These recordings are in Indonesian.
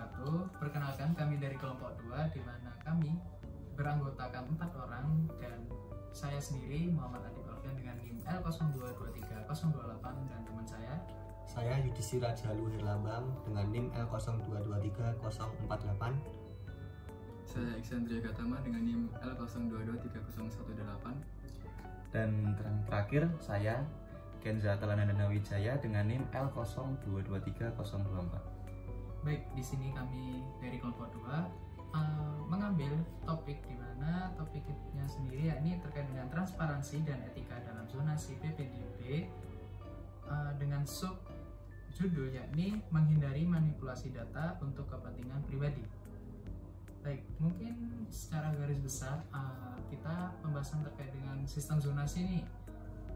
wabarakatuh. Perkenalkan, kami dari kelompok 2, di mana kami beranggotakan 4 orang, dan saya sendiri Muhammad Adib Alfian dengan NIM L0223-028, dan teman saya Yudhistira Jalu Herlambang dengan NIM L0223-048. Saya Iksandria Gatama dengan NIM L0223-018. Dan terakhir saya Kenza Telanandana Wijaya dengan NIM L0223-024. Baik, di sini kami dari kelompok 2 mengambil topik di mana topiknya sendiri yakni terkait dengan transparansi dan etika dalam zonasi PPDB dengan sub judul yakni menghindari manipulasi data untuk kepentingan pribadi. Baik, mungkin secara garis besar kita pembahasan terkait dengan sistem zonasi ini.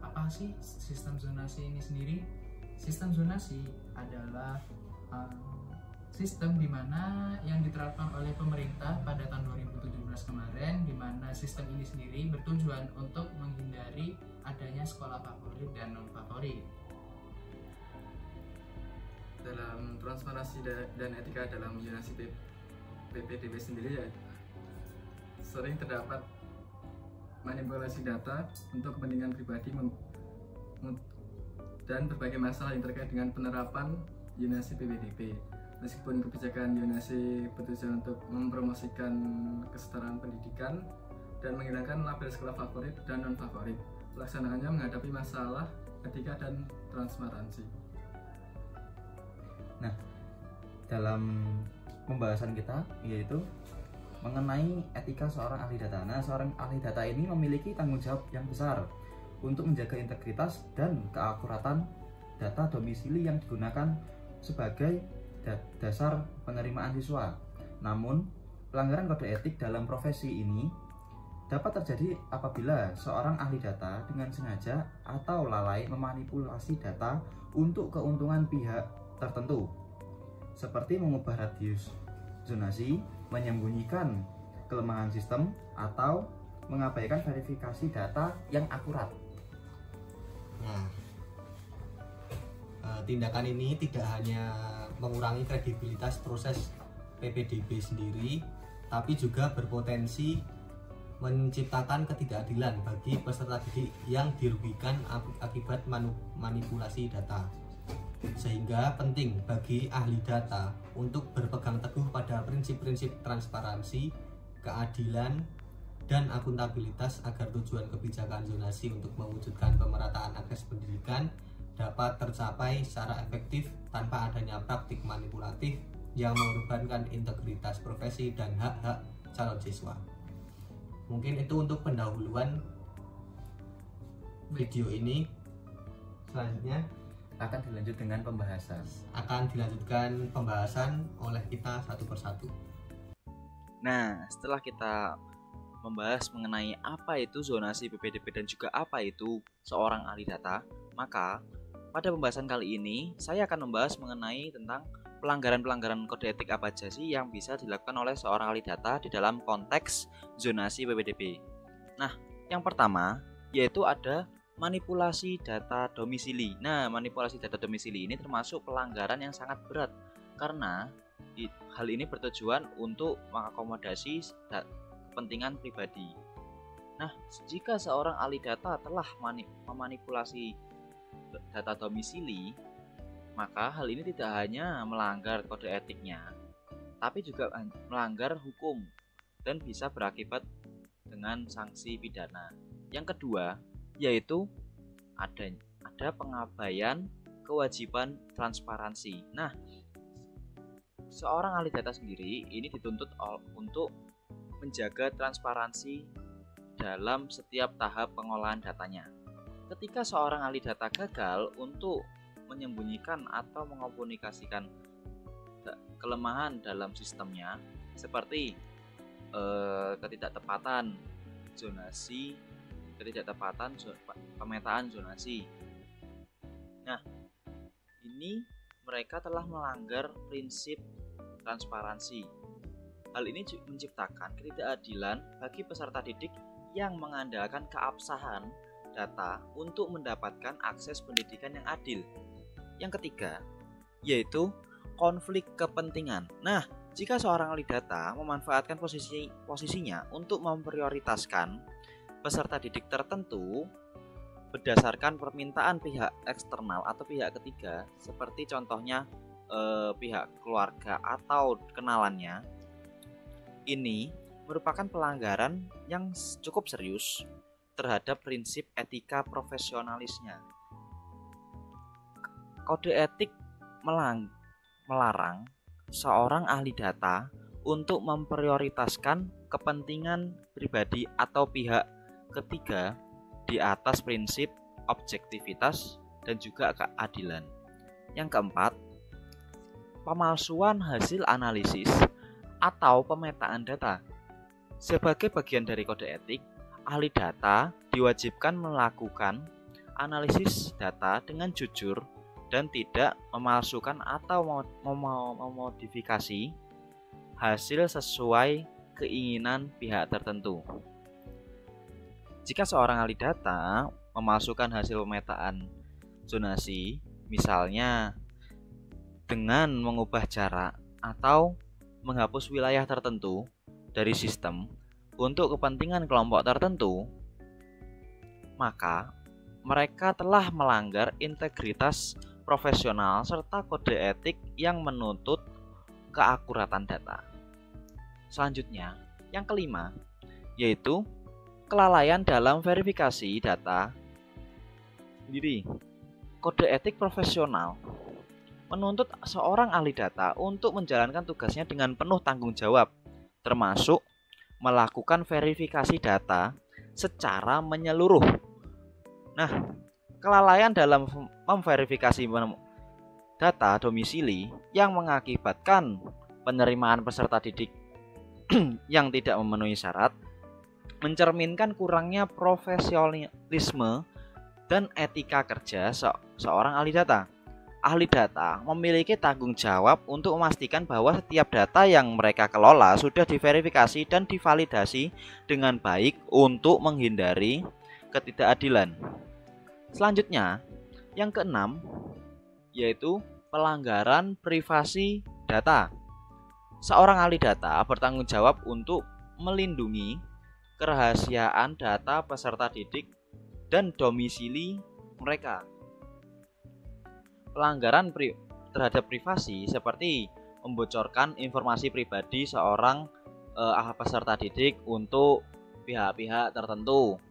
Apa sih sistem zonasi ini sendiri? Sistem zonasi adalah sistem di mana yang diterapkan oleh pemerintah pada tahun 2017 kemarin, di mana sistem ini sendiri bertujuan untuk menghindari adanya sekolah favorit dan non favorit. Dalam transparansi dan etika dalam zonasi PPDB sendiri ya, sering terdapat manipulasi data untuk kepentingan pribadi dan berbagai masalah yang terkait dengan penerapan zonasi PPDB. Meskipun kebijakan zonasi bertujuan untuk mempromosikan kesetaraan pendidikan dan menghilangkan label sekolah favorit dan non favorit, pelaksanaannya menghadapi masalah etika dan transparansi. Nah, dalam pembahasan kita yaitu mengenai etika seorang ahli data. Nah, seorang ahli data ini memiliki tanggung jawab yang besar untuk menjaga integritas dan keakuratan data domisili yang digunakan sebagai dasar penerimaan siswa. Namun, pelanggaran kode etik dalam profesi ini dapat terjadi apabila seorang ahli data dengan sengaja atau lalai memanipulasi data untuk keuntungan pihak tertentu, seperti mengubah radius zonasi, menyembunyikan kelemahan sistem, atau mengabaikan verifikasi data yang akurat. Nah, tindakan ini tidak hanya mengurangi kredibilitas proses PPDB sendiri, tapi juga berpotensi menciptakan ketidakadilan bagi peserta didik yang dirugikan akibat manipulasi data. Sehingga penting bagi ahli data untuk berpegang teguh pada prinsip-prinsip transparansi, keadilan, dan akuntabilitas agar tujuan kebijakan zonasi untuk mewujudkan pemerataan akses pendidikan dapat tercapai secara efektif tanpa adanya praktik manipulatif yang mengorbankan integritas profesi dan hak-hak calon siswa. Mungkin itu untuk pendahuluan video ini. Selanjutnya Akan dilanjut dengan pembahasan. akan dilanjutkan pembahasan oleh kita satu persatu. Nah, setelah kita membahas mengenai apa itu zonasi PPDB dan juga apa itu seorang ahli data, maka pada pembahasan kali ini saya akan membahas mengenai tentang pelanggaran-pelanggaran kode etik apa aja sih yang bisa dilakukan oleh seorang ahli data di dalam konteks zonasi PPDB. Nah, yang pertama yaitu ada manipulasi data domisili. Nah, manipulasi data domisili ini termasuk pelanggaran yang sangat berat karena hal ini bertujuan untuk mengakomodasi kepentingan pribadi. Nah, jika seorang ahli data telah memanipulasi data domisili, maka hal ini tidak hanya melanggar kode etiknya, tapi juga melanggar hukum dan bisa berakibat dengan sanksi pidana. Yang kedua, yaitu ada pengabaian kewajiban transparansi. Nah, seorang ahli data sendiri ini dituntut untuk menjaga transparansi dalam setiap tahap pengolahan datanya. Ketika seorang ahli data gagal untuk menyembunyikan atau mengkomunikasikan kelemahan dalam sistemnya, seperti ketidaktepatan zonasi, pemetaan zonasi. Nah, ini mereka telah melanggar prinsip transparansi. Hal ini menciptakan ketidakadilan bagi peserta didik yang mengandalkan keabsahan data untuk mendapatkan akses pendidikan yang adil. Yang ketiga, yaitu konflik kepentingan. Nah, Jika seorang ahli data memanfaatkan posisinya untuk memprioritaskan peserta didik tertentu berdasarkan permintaan pihak eksternal atau pihak ketiga, seperti contohnya pihak keluarga atau kenalannya, ini merupakan pelanggaran yang cukup serius terhadap prinsip etika profesionalisnya. Kode etik melarang seorang ahli data untuk memprioritaskan kepentingan pribadi atau pihak ketiga di atas prinsip objektivitas dan juga keadilan. Yang keempat, pemalsuan hasil analisis atau pemetaan data. Sebagai bagian dari kode etik, ahli data diwajibkan melakukan analisis data dengan jujur dan tidak memalsukan atau memodifikasi hasil sesuai keinginan pihak tertentu. Jika seorang ahli data memalsukan hasil pemetaan zonasi, misalnya dengan mengubah jarak atau menghapus wilayah tertentu dari sistem untuk kepentingan kelompok tertentu, maka mereka telah melanggar integritas profesional serta kode etik yang menuntut keakuratan data. Selanjutnya, yang kelima, yaitu kelalaian dalam verifikasi data sendiri. Kode etik profesional menuntut seorang ahli data untuk menjalankan tugasnya dengan penuh tanggung jawab, termasuk melakukan verifikasi data secara menyeluruh. Nah, kelalaian dalam memverifikasi data domisili yang mengakibatkan penerimaan peserta didik yang tidak memenuhi syarat mencerminkan kurangnya profesionalisme dan etika kerja seorang ahli data. Ahli data memiliki tanggung jawab untuk memastikan bahwa setiap data yang mereka kelola sudah diverifikasi dan divalidasi dengan baik untuk menghindari ketidakadilan. Selanjutnya, yang keenam, yaitu pelanggaran privasi data. Seorang ahli data bertanggung jawab untuk melindungi kerahasiaan data peserta didik dan domisili mereka. Pelanggaran terhadap privasi seperti membocorkan informasi pribadi seorang peserta didik untuk pihak-pihak tertentu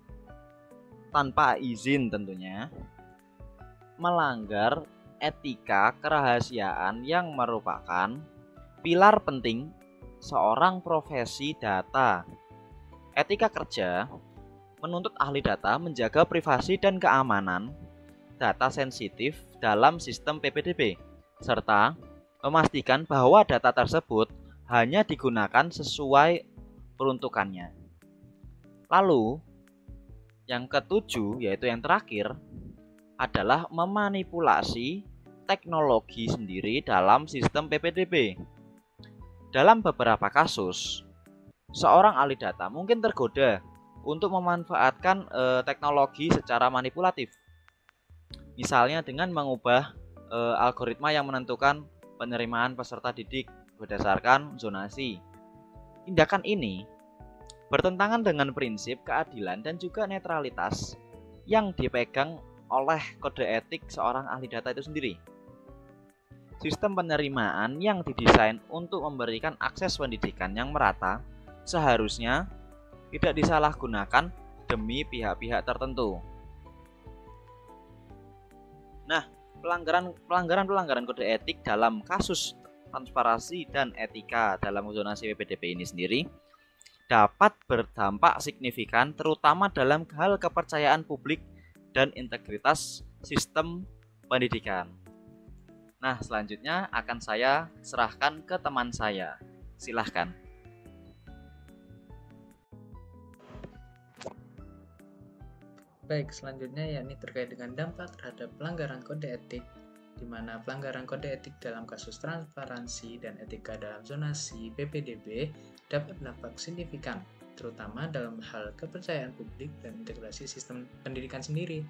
tanpa izin tentunya, melanggar etika kerahasiaan yang merupakan pilar penting seorang profesi data. Etika kerja menuntut ahli data menjaga privasi dan keamanan data sensitif dalam sistem PPDB, serta memastikan bahwa data tersebut hanya digunakan sesuai peruntukannya. Lalu, yang ketujuh, yaitu yang terakhir, adalah memanipulasi teknologi sendiri dalam sistem PPDB. Dalam beberapa kasus, seorang ahli data mungkin tergoda untuk memanfaatkan teknologi secara manipulatif. Misalnya dengan mengubah algoritma yang menentukan penerimaan peserta didik berdasarkan zonasi. Tindakan ini bertentangan dengan prinsip keadilan dan juga netralitas yang dipegang oleh kode etik seorang ahli data itu sendiri. Sistem penerimaan yang didesain untuk memberikan akses pendidikan yang merata seharusnya tidak disalahgunakan demi pihak-pihak tertentu. Nah, pelanggaran kode etik dalam kasus transparansi dan etika dalam zonasi PPDB ini sendiri dapat berdampak signifikan terutama dalam hal kepercayaan publik dan integritas sistem pendidikan. Nah, selanjutnya akan saya serahkan ke teman saya. Silahkan. Baik, selanjutnya yakni terkait dengan dampak terhadap pelanggaran kode etik, di mana pelanggaran kode etik dalam kasus transparansi dan etika dalam zonasi PPDB dapat berdampak signifikan, terutama dalam hal kepercayaan publik dan integrasi sistem pendidikan sendiri.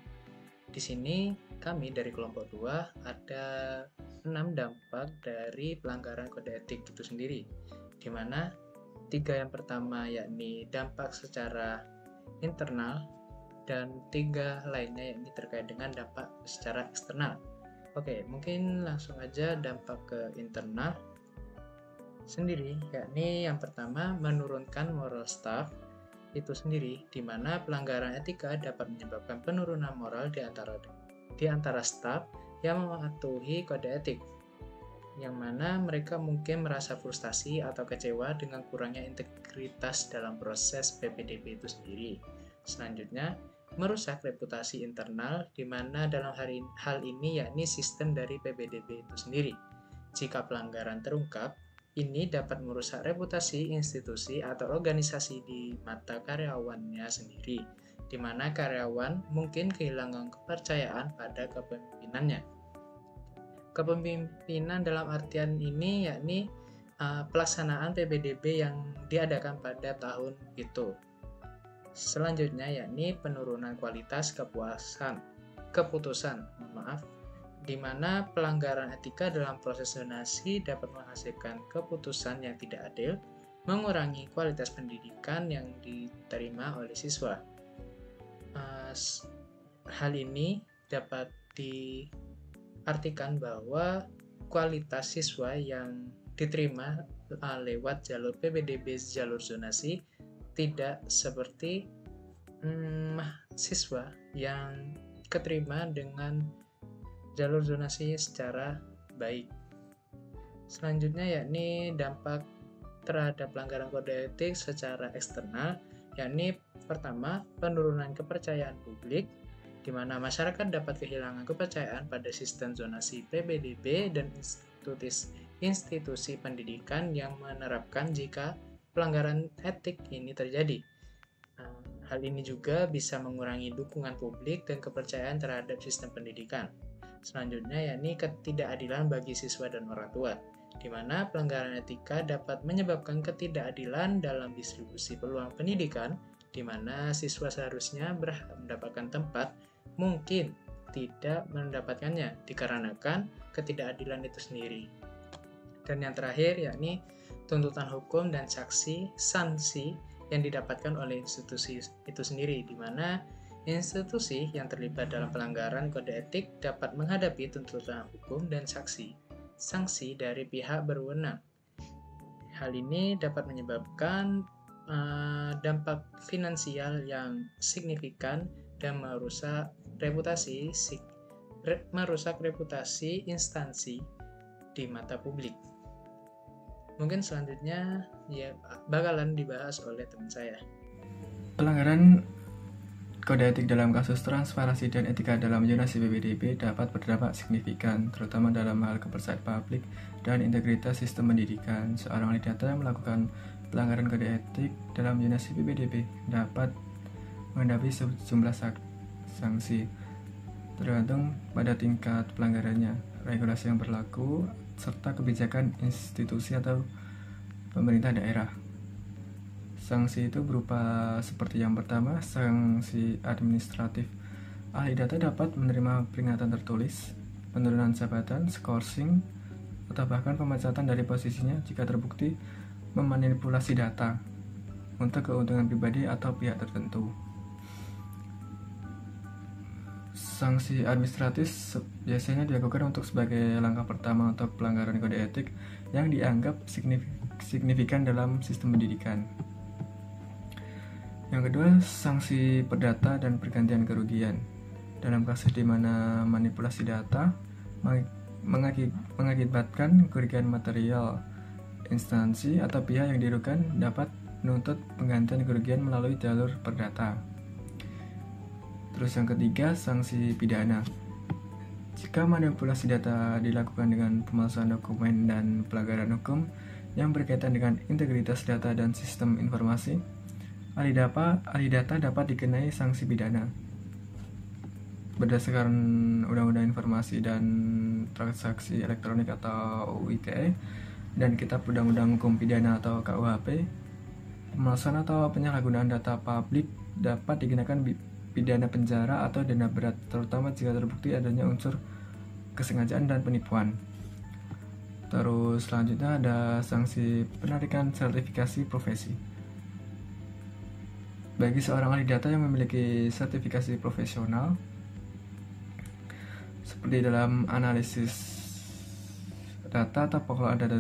Di sini kami dari kelompok 2 ada 6 dampak dari pelanggaran kode etik itu sendiri, di mana 3 yang pertama yakni dampak secara internal dan 3 lainnya yakni terkait dengan dampak secara eksternal. Oke, mungkin langsung aja dampak ke internal sendiri, yakni yang pertama menurunkan moral staff itu sendiri, di mana pelanggaran etika dapat menyebabkan penurunan moral di antara staf yang mematuhi kode etik, yang mana mereka mungkin merasa frustasi atau kecewa dengan kurangnya integritas dalam proses PPDB itu sendiri. Selanjutnya, merusak reputasi internal, di mana dalam hal ini yakni sistem dari PPDB itu sendiri. Jika pelanggaran terungkap, ini dapat merusak reputasi institusi atau organisasi di mata karyawannya sendiri, di mana karyawan mungkin kehilangan kepercayaan pada kepemimpinannya. Kepemimpinan dalam artian ini yakni pelaksanaan PPDB yang diadakan pada tahun itu. Selanjutnya yakni penurunan kualitas keputusan, di mana pelanggaran etika dalam proses zonasi dapat menghasilkan keputusan yang tidak adil, mengurangi kualitas pendidikan yang diterima oleh siswa. Hal ini dapat diartikan bahwa kualitas siswa yang diterima lewat jalur PPDB, jalur zonasi, tidak seperti siswa yang keterima dengan jalur zonasi secara baik. Selanjutnya yakni dampak terhadap pelanggaran kode etik secara eksternal, yakni pertama, penurunan kepercayaan publik, di mana masyarakat dapat kehilangan kepercayaan pada sistem zonasi PPDB dan institusi pendidikan yang menerapkan jika pelanggaran etik ini terjadi. Hal ini juga bisa mengurangi dukungan publik dan kepercayaan terhadap sistem pendidikan. Selanjutnya yakni ketidakadilan bagi siswa dan orang tua, di mana pelanggaran etika dapat menyebabkan ketidakadilan dalam distribusi peluang pendidikan, di mana siswa seharusnya berhak mendapatkan tempat, mungkin tidak mendapatkannya dikarenakan ketidakadilan itu sendiri. Dan yang terakhir yakni tuntutan hukum dan sanksi yang didapatkan oleh institusi itu sendiri, di mana institusi yang terlibat dalam pelanggaran kode etik dapat menghadapi tuntutan hukum dan sanksi dari pihak berwenang. Hal ini dapat menyebabkan dampak finansial yang signifikan dan merusak reputasi instansi di mata publik. Mungkin selanjutnya ya bakalan dibahas oleh teman saya. Pelanggaran kode etik dalam kasus transparansi dan etika dalam zonasi PPDB dapat berdampak signifikan, terutama dalam hal kepercayaan publik dan integritas sistem pendidikan. Seorang ahli data yang melakukan pelanggaran kode etik dalam zonasi PPDB dapat menghadapi sejumlah sanksi, tergantung pada tingkat pelanggarannya, regulasi yang berlaku, serta kebijakan institusi atau pemerintah daerah. Sanksi itu berupa seperti yang pertama, sanksi administratif. Ahli data dapat menerima peringatan tertulis, penurunan jabatan, skorsing, atau bahkan pemecatan dari posisinya jika terbukti memanipulasi data untuk keuntungan pribadi atau pihak tertentu. Sanksi administratif biasanya dilakukan untuk sebagai langkah pertama untuk pelanggaran kode etik yang dianggap signifikan dalam sistem pendidikan. Yang kedua, sanksi perdata dan pergantian kerugian. Dalam kasus di mana manipulasi data mengakibatkan kerugian material, instansi atau pihak yang dirugikan dapat menuntut penggantian kerugian melalui jalur perdata. Terus yang ketiga, sanksi pidana. Jika manipulasi data dilakukan dengan pemalsuan dokumen dan pelanggaran hukum yang berkaitan dengan integritas data dan sistem informasi, ahli data dapat dikenai sanksi pidana. Berdasarkan Undang-Undang Informasi dan Transaksi Elektronik atau UITE dan Kitab Undang-Undang Hukum Pidana atau KUHP, pemalsuan atau penyalahgunaan data publik dapat dikenakan pidana penjara atau denda berat, terutama jika terbukti adanya unsur kesengajaan dan penipuan. Terus selanjutnya ada sanksi penarikan sertifikasi profesi. Bagi seorang ahli data yang memiliki sertifikasi profesional seperti dalam analisis data atau pengelolaan data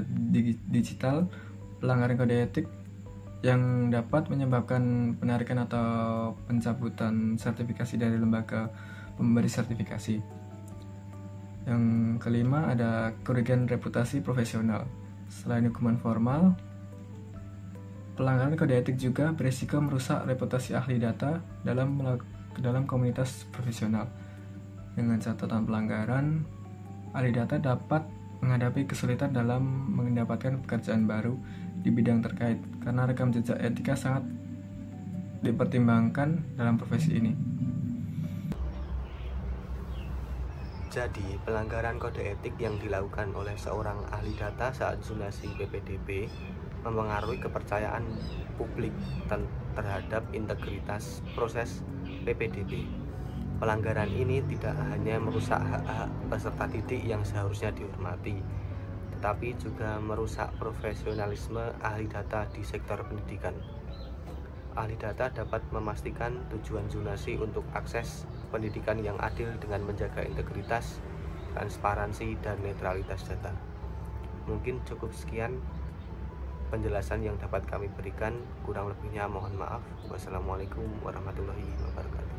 digital, pelanggaran kode etik yang dapat menyebabkan penarikan atau pencabutan sertifikasi dari lembaga pemberi sertifikasi. Yang kelima ada kerugian reputasi profesional. Selain hukuman formal, pelanggaran kode etik juga berisiko merusak reputasi ahli data dalam komunitas profesional. Dengan catatan pelanggaran, ahli data dapat menghadapi kesulitan dalam mendapatkan pekerjaan baru di bidang terkait karena rekam jejak etika sangat dipertimbangkan dalam profesi ini. Jadi, pelanggaran kode etik yang dilakukan oleh seorang ahli data saat zonasi PPDB mempengaruhi kepercayaan publik terhadap integritas proses PPDB. Pelanggaran ini tidak hanya merusak hak-hak peserta didik yang seharusnya dihormati, tetapi juga merusak profesionalisme ahli data di sektor pendidikan. Ahli data dapat memastikan tujuan zonasi untuk akses pendidikan yang adil dengan menjaga integritas, transparansi, dan netralitas data. Mungkin cukup sekian penjelasan yang dapat kami berikan, kurang lebihnya mohon maaf. Wassalamualaikum warahmatullahi wabarakatuh.